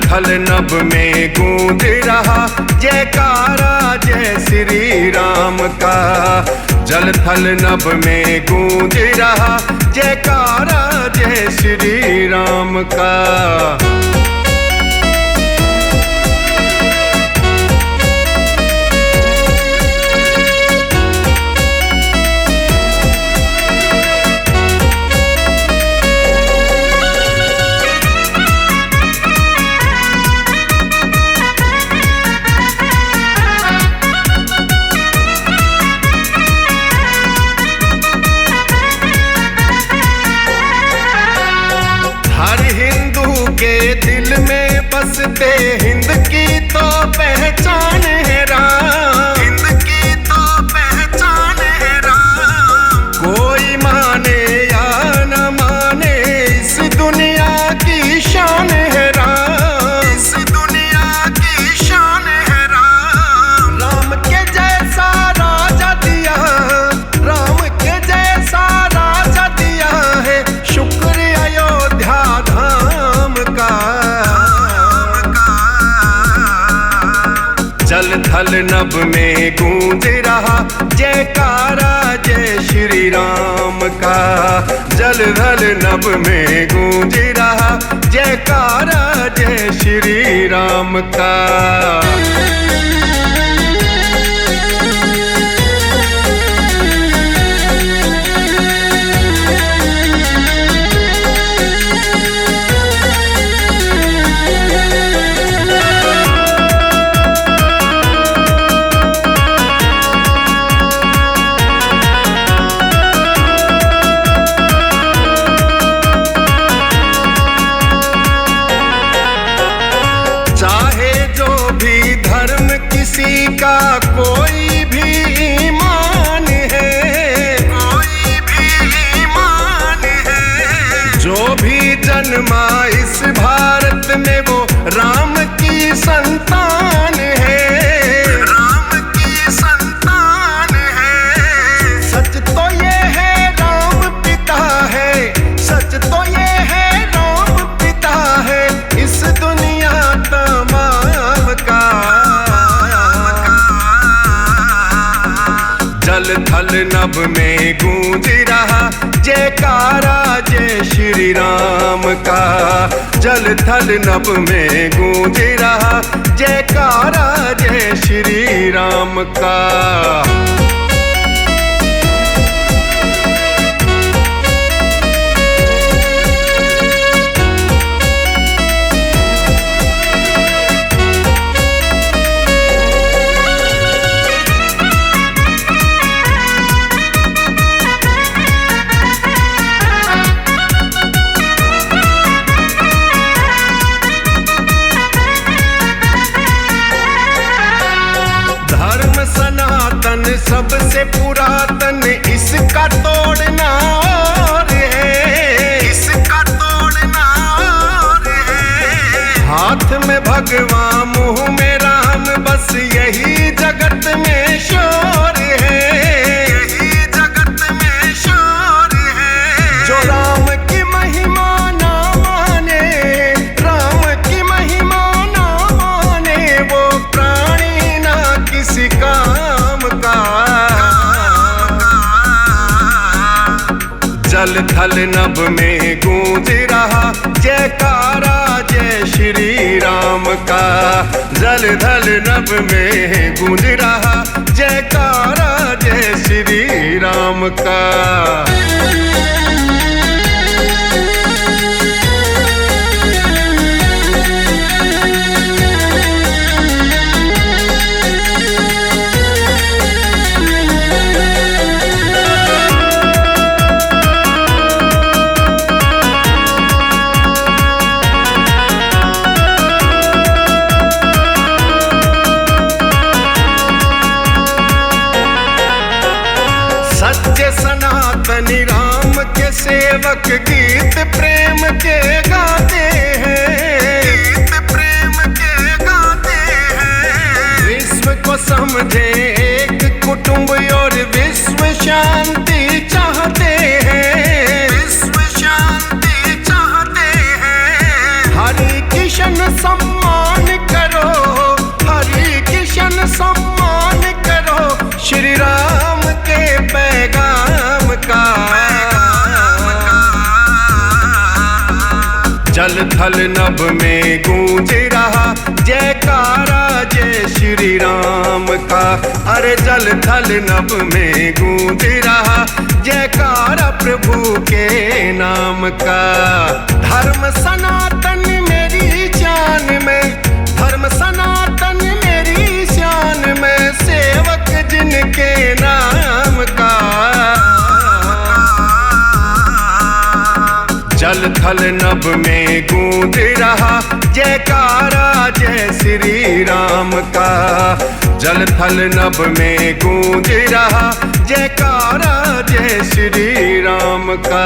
थल नभ में गूंज रहा जयकारा जय श्री राम का। जल थल नभ में गूंज रहा जयकारा जय श्री राम का। दिल में बसते हिंद की तो पहचान है राम, हिंद की तो पहचान है राम। कोई माने या न माने इस दुनिया की शान है राम, इस दुनिया की शान है राम। राम के जैसा राजा दिया, राम के जैसा राजा दिया है, शुक्र अयोध्या धाम का। जल थल नभ में गूंज रहा जयकारा जय श्री राम का। जल थल नभ में गूंज रहा जयकारा जय श्री राम का। किसी का कोई भी ईमान है, कोई भी ईमान है। जो भी जन्मा इस भारत में वो राम की संतान है, राम की संतान है। सच तो ये है राम पिता है, सच तो ये है राम पिता है, इस दुनिया तमाम का। जल थल नभ में गूंज रहा जयकारा जय श्री राम का। जल थल नभ में गूंज रहा जयकारा जय श्री राम का। सबसे पुरातन इसका तोड़ना और है, इसका तोड़ना और है। हाथ में भगवान मुंह में राम, बस यही जगत में शोर है, यही जगत में शोर है। जो राम की महिमा ना माने, राम की महिमा ना माने, वो प्राणी ना किसी काम का। जल थल नभ में गूंज रहा जयकारा जय श्री राम का। जल थल नभ में गूंज रहा जयकारा जय श्री राम का। सनातनी राम के सेवक गीत प्रेम के गाते हैं, गीत प्रेम के गाते हैं। विश्व को समझे एक कुटुंब और विश्व शांति चाहते हैं, विश्व शांति चाहते हैं। हरि किशन सम्मान थल नभ में गूंज रहा जयकारा जय श्री राम का। अरे जल थल नभ में गूंज रहा जयकारा प्रभु के नाम का। धर्म सनातन मेरी जान में, धर्म सनातन मेरी शान में, सेवक जिनके नाम का। जल थल नभ में गूंज रहा जयकारा जय श्री राम का। जल थल नभ में गूंज रहा जयकारा जय श्री राम का।